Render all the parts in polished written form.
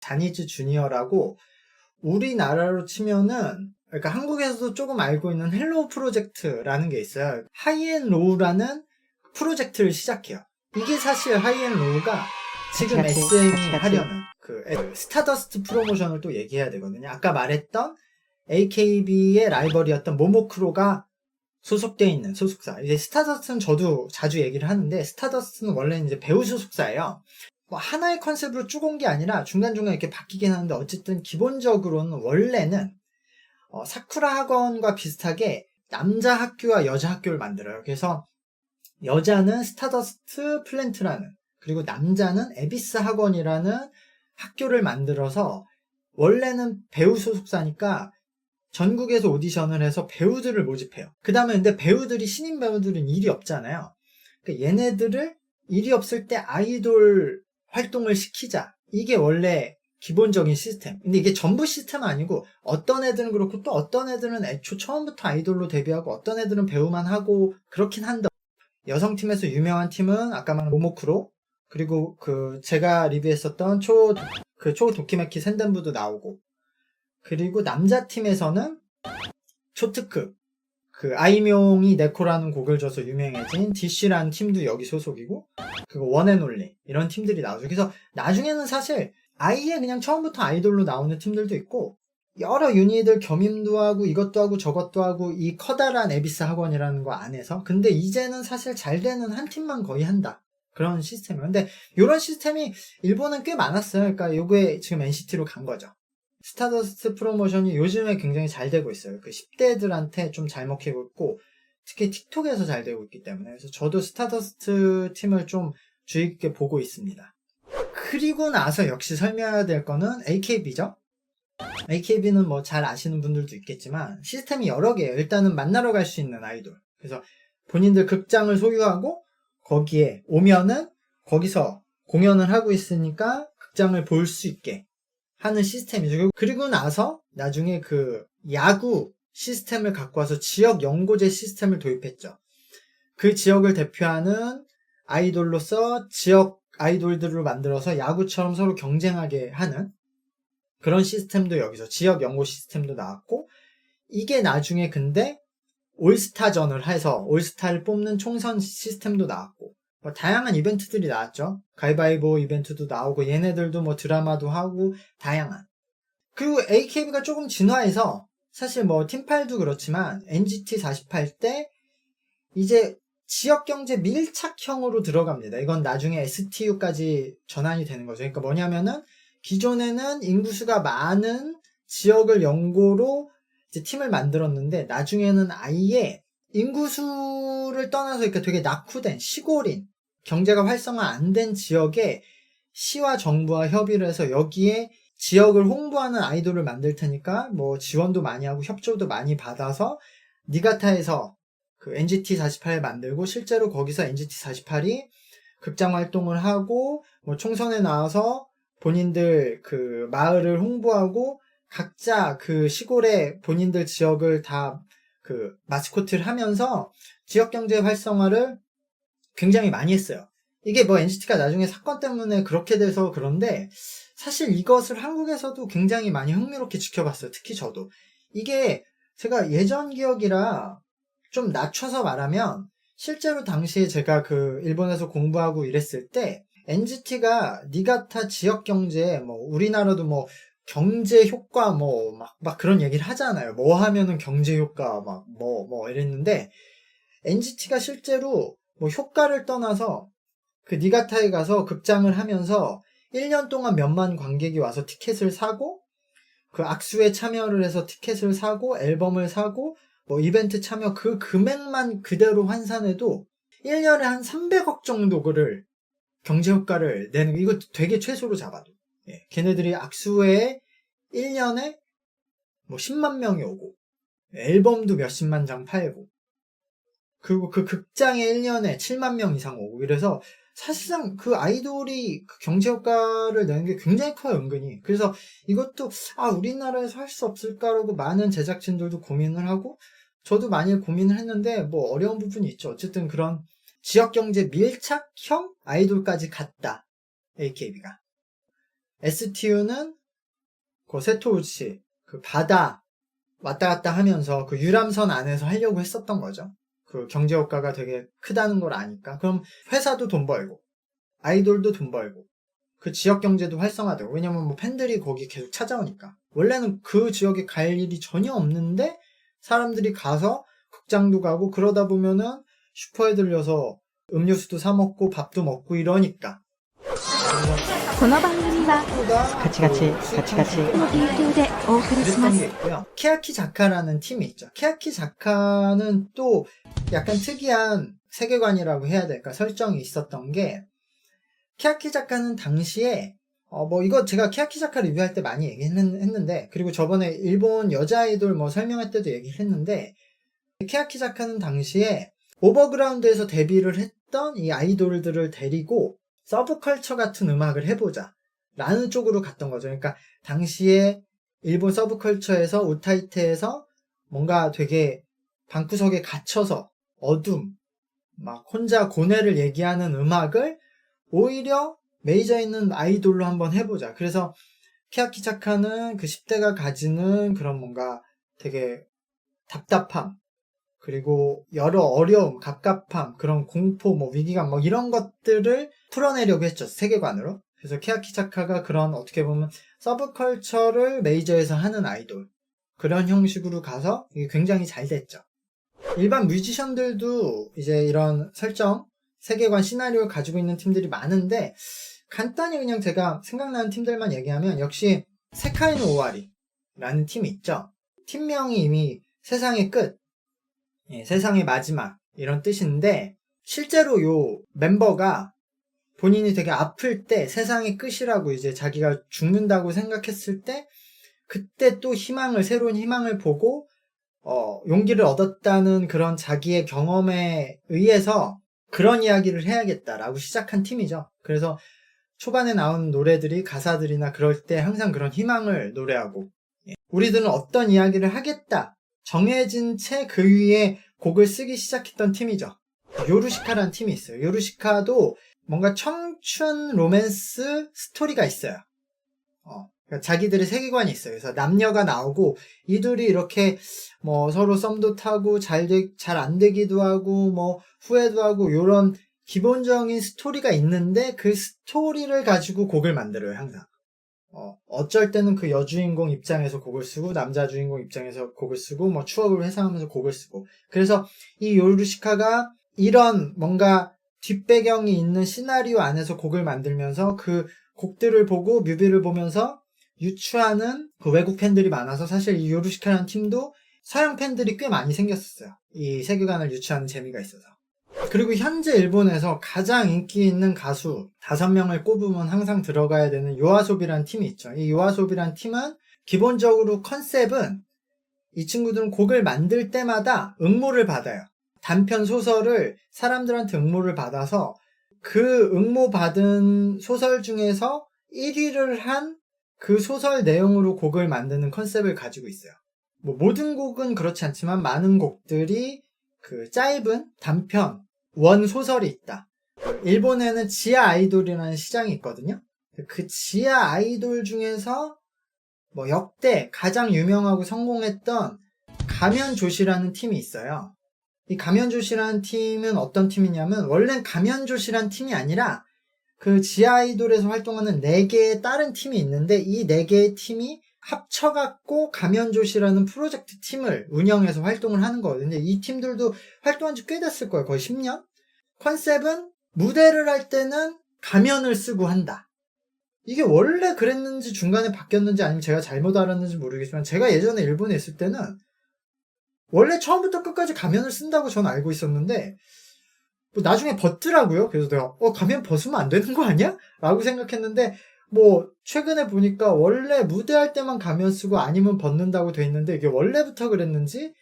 자니즈 주니어라고 우리나라로 치면은 그러니까 한국에서도 조금 알고 있는 헬로우 프로젝트라는 게 있어요. 하이앤로우라는 프로젝트를 시작해요. 이게 사실 하이앤로우가 지금 SM이 하려는 그 스타더스트 프로모션을 또 얘기해야 되거든요. 아까 말했던 AKB의 라이벌이었던 모모크로가 소속되어 있는 소속사. 이제 스타더스트는 저도 자주 얘기를 하는데, 스타더스트는 원래는 이제 배우 소속사예요. 뭐 하나의 컨셉으로 쭉 온 게 아니라 중간중간 이렇게 바뀌긴 하는데, 어쨌든 기본적으로는 원래는 사쿠라 학원과 비슷하게 남자 학교와 여자 학교를 만들어요. 그래서 여자는 스타더스트 플랜트라는, 그리고 남자는 에비스 학원이라는 학교를 만들어서, 원래는 배우 소속사니까 전국에서 오디션을 해서 배우들을 모집해요. 그 다음에 근데 배우들이, 신인 배우들은 일이 없잖아요. 그러니까 얘네들을 일이 없을 때 아이돌 활동을 시키자. 이게 원래 기본적인 시스템. 근데 이게 전부 시스템은 아니고, 어떤 애들은 그렇고 또 어떤 애들은 애초 처음부터 아이돌로 데뷔하고, 어떤 애들은 배우만 하고 그렇긴 한데, 여성팀에서 유명한 팀은 아까 말한 모모크로, 그리고 그 제가 리뷰했었던 초 도키메키 샌덴부도 나오고, 그리고 남자팀에서는 초특급, 그 아이명이 네코라는 곡을 줘서 유명해진 DC라는 팀도 여기 소속이고, 그리고 원앤올리 이런 팀들이 나오죠. 그래서 나중에는 사실 아예 그냥 처음부터 아이돌로 나오는 팀들도 있고, 여러 유닛들 겸임도 하고 이것도 하고 저것도 하고, 이 커다란 에비스 학원이라는 거 안에서. 근데 이제는 사실 잘 되는 한 팀만 거의 한다, 그런 시스템이에요. 근데 이런 시스템이 일본은 꽤 많았어요. 그러니까 요게 지금 NCT로 간 거죠. 스타더스트 프로모션이 요즘에 굉장히 잘 되고 있어요. 그 10대들한테 좀 잘 먹히고 있고, 특히 틱톡에서 잘 되고 있기 때문에. 그래서 저도 스타더스트 팀을 좀 주의 깊게 보고 있습니다. 그리고 나서 역시 설명해야 될 거는 AKB죠. AKB는 뭐 잘 아시는 분들도 있겠지만 시스템이 여러 개예요. 일단은 만나러 갈 수 있는 아이돌. 그래서 본인들 극장을 소유하고 거기에 오면은 거기서 공연을 하고 있으니까 극장을 볼 수 있게 하는 시스템이죠. 그리고 나서 나중에 그 야구 시스템을 갖고 와서 지역 연고제 시스템을 도입했죠. 그 지역을 대표하는 아이돌로서 지역 아이돌들을 만들어서 야구처럼 서로 경쟁하게 하는 그런 시스템도 여기서, 지역 연고 시스템도 나왔고, 이게 나중에 근데 올스타전을 해서 올스타를 뽑는 총선 시스템도 나왔고, 뭐 다양한 이벤트들이 나왔죠. 가위바위보 이벤트도 나오고, 얘네들도 뭐 드라마도 하고, 다양한. 그리고 AKB가 조금 진화해서, 사실 뭐 팀팔도 그렇지만 NGT 48 때 이제 지역경제 밀착형으로 들어갑니다. 이건 나중에 STU까지 전환이 되는 거죠. 그러니까 뭐냐면은, 기존에는 인구수가 많은 지역을 연고로 이제 팀을 만들었는데, 나중에는 아예 인구수를 떠나서 그러니까 되게 낙후된 시골인, 경제가 활성화 안 된 지역에 시와 정부와 협의를 해서 여기에 지역을 홍보하는 아이돌을 만들 테니까 뭐 지원도 많이 하고 협조도 많이 받아서 니가타에서 그 NGT 48을 만들고, 실제로 거기서 NGT 48이 극장 활동을 하고 뭐 총선에 나와서 본인들 그 마을을 홍보하고, 각자 그 시골의 본인들 지역을 다 그 마스코트를 하면서 지역 경제 활성화를 굉장히 많이 했어요. 이게 뭐 NCT가 나중에 사건 때문에 그렇게 돼서 그런데, 사실 이것을 한국에서도 굉장히 많이 흥미롭게 지켜봤어요. 특히 저도. 이게 제가 예전 기억이라 좀 낮춰서 말하면, 실제로 당시에 제가 그 일본에서 공부하고 이랬을 때 NGT가 니가타 지역 경제, 뭐 우리나라도 뭐 경제 효과 뭐 막 그런 얘기를 하잖아요. 뭐 하면은 경제 효과 막 뭐 이랬는데, NGT가 실제로 뭐 효과를 떠나서 그 니가타에 가서 극장을 하면서 1년 동안 몇만 관객이 와서 티켓을 사고, 그 악수에 참여를 해서 티켓을 사고 앨범을 사고 뭐 이벤트 참여, 그 금액만 그대로 환산해도 1년에 한 300억 정도를 경제효과를 내는, 이거 되게 최소로 잡아도. 예, 걔네들이 악수회에 1년에 뭐 10만 명이 오고, 앨범도 몇십만 장 팔고, 그리고 그 극장에 1년에 7만 명 이상 오고, 이래서 사실상 그 아이돌이 그 경제효과를 내는 게 굉장히 커요, 은근히. 그래서 이것도 우리나라에서 할 수 없을까라고 많은 제작진들도 고민을 하고, 저도 많이 고민을 했는데 뭐 어려운 부분이 있죠. 어쨌든 그런 지역경제 밀착형 아이돌까지 갔다, AKB가. STU는 그 세토우치 그 바다 왔다 갔다 하면서 그 유람선 안에서 하려고 했었던 거죠. 그 경제 효과가 되게 크다는 걸 아니까. 그럼 회사도 돈 벌고 아이돌도 돈 벌고 그 지역 경제도 활성화되고, 왜냐면 뭐 팬들이 거기 계속 찾아오니까. 원래는 그 지역에 갈 일이 전혀 없는데 사람들이 가서 극장도 가고 그러다 보면은 슈퍼에 들려서 음료수도 사 먹고 밥도 먹고 이러니까. この番組は 같이 の提供でお送りしま 그랬던 す 게 있고요. 케야키 자카라는 팀이 있죠. 케야키 자카는 또 약간 특이한 세계관이라고 해야 될까, 설정이 있었던 게, 케야키 자카는 당시에 뭐 이거 제가 케야키 자카 리뷰할 때 많이 얘기했는데, 그리고 저번에 일본 여자 아이돌 뭐 설명할 때도 얘기했는데, 케야키 자카는 당시에 오버그라운드에서 데뷔를 했던 이 아이돌들을 데리고 서브컬처 같은 음악을 해보자 라는 쪽으로 갔던 거죠. 그러니까 당시에 일본 서브컬처에서 우타이테에서 뭔가 되게 방구석에 갇혀서 어둠, 막 혼자 고뇌를 얘기하는 음악을 오히려 메이저 있는 아이돌로 한번 해보자. 그래서 케야키 자카는 그 10대가 가지는 그런 뭔가 되게 답답함, 그리고 여러 어려움, 갑갑함, 그런 공포, 뭐 위기감, 뭐 이런 것들을 풀어내려고 했죠, 세계관으로. 그래서 케야키 자카가 그런, 어떻게 보면 서브컬처를 메이저에서 하는 아이돌, 그런 형식으로 가서 이게 굉장히 잘 됐죠. 일반 뮤지션들도 이제 이런 설정, 세계관, 시나리오를 가지고 있는 팀들이 많은데, 간단히 그냥 제가 생각나는 팀들만 얘기하면, 역시 세카이노 오와리라는 팀이 있죠. 팀명이 이미 세상의 끝, 세상의 마지막, 이런 뜻인데, 실제로 요 멤버가 본인이 되게 아플 때, 세상의 끝이라고 이제 자기가 죽는다고 생각했을 때, 그때 또 새로운 희망을 보고 용기를 얻었다는 그런 자기의 경험에 의해서 그런 이야기를 해야겠다라고 시작한 팀이죠. 그래서 초반에 나온 노래들이, 가사들이나 그럴 때 항상 그런 희망을 노래하고, 우리들은 어떤 이야기를 하겠다 정해진 채 그 위에 곡을 쓰기 시작했던 팀이죠. 요루시카라는 팀이 있어요. 요루시카도 뭔가 청춘 로맨스 스토리가 있어요. 그러니까 자기들의 세계관이 있어요. 그래서 남녀가 나오고 이들이 이렇게 뭐 서로 썸도 타고 잘 안 되기도 하고 뭐 후회도 하고, 요런 기본적인 스토리가 있는데 그 스토리를 가지고 곡을 만들어요, 항상. 어쩔 때는 그 여주인공 입장에서 곡을 쓰고, 남자 주인공 입장에서 곡을 쓰고, 뭐 추억을 회상하면서 곡을 쓰고. 그래서 이 요루시카가 이런 뭔가 뒷배경이 있는 시나리오 안에서 곡을 만들면서 그 곡들을 보고 뮤비를 보면서 유추하는 그 외국 팬들이 많아서, 사실 이 요루시카라는 팀도 서양 팬들이 꽤 많이 생겼었어요. 이 세계관을 유추하는 재미가 있어서. 그리고 현재 일본에서 가장 인기 있는 가수 5명을 꼽으면 항상 들어가야 되는 요아소비라는 팀이 있죠. 이 요아소비라는 팀은 기본적으로 컨셉은, 이 친구들은 곡을 만들 때마다 응모를 받아요. 단편 소설을 사람들한테 응모를 받아서 그 응모 받은 소설 중에서 1위를 한 그 소설 내용으로 곡을 만드는 컨셉을 가지고 있어요. 뭐 모든 곡은 그렇지 않지만 많은 곡들이 그 짧은 단편 원 소설이 있다. 일본에는 지하 아이돌이라는 시장이 있거든요. 그 지하 아이돌 중에서 뭐 역대 가장 유명하고 성공했던 가면조시라는 팀이 있어요. 이 가면조시라는 팀은 어떤 팀이냐면, 원래는 가면조시라는 팀이 아니라 그 지하 아이돌에서 활동하는 4개의 다른 팀이 있는데, 이 4개의 팀이 합쳐갖고 가면조시라는 프로젝트 팀을 운영해서 활동을 하는 거거든요. 이 팀들도 활동한 지 꽤 됐을 거예요. 거의 10년? 컨셉은 무대를 할 때는 가면을 쓰고 한다. 이게 원래 그랬는지 중간에 바뀌었는지 아니면 제가 잘못 알았는지 모르겠지만, 제가 예전에 일본에 있을 때는 원래 처음부터 끝까지 가면을 쓴다고 저는 알고 있었는데, 뭐 나중에 벗더라고요. 그래서 내가 가면 벗으면 안 되는 거 아니야? 라고 생각했는데, 뭐 최근에 보니까 원래 무대할 때만 가면 쓰고 아니면 벗는다고 돼 있는데, 이게 원래부터 그랬는지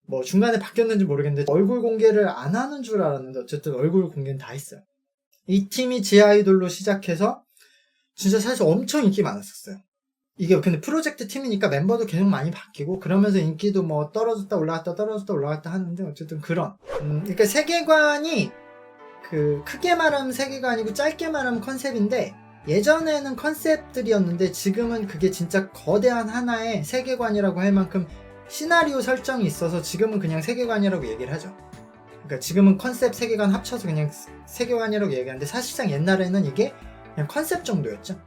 뭐 중간에 바뀌었는지 모르겠는데, 얼굴 공개를 안 하는 줄 알았는데 어쨌든 얼굴 공개는 다 했어요. 이 팀이 지하 아이돌로 시작해서 진짜 사실 엄청 인기 많았었어요. 이게 근데 프로젝트 팀이니까 멤버도 계속 많이 바뀌고, 그러면서 인기도 뭐 떨어졌다 올라갔다 떨어졌다 올라갔다 하는데, 어쨌든 그런 그러니까 세계관이, 그 크게 말하면 세계관이고 짧게 말하면 컨셉인데, 예전에는 컨셉들이었는데 지금은 그게 진짜 거대한 하나의 세계관이라고 할 만큼 시나리오 설정이 있어서 지금은 그냥 세계관이라고 얘기를 하죠. 그러니까 지금은 컨셉 세계관 합쳐서 그냥 세계관이라고 얘기하는데 사실상 옛날에는 이게 그냥 컨셉 정도였죠.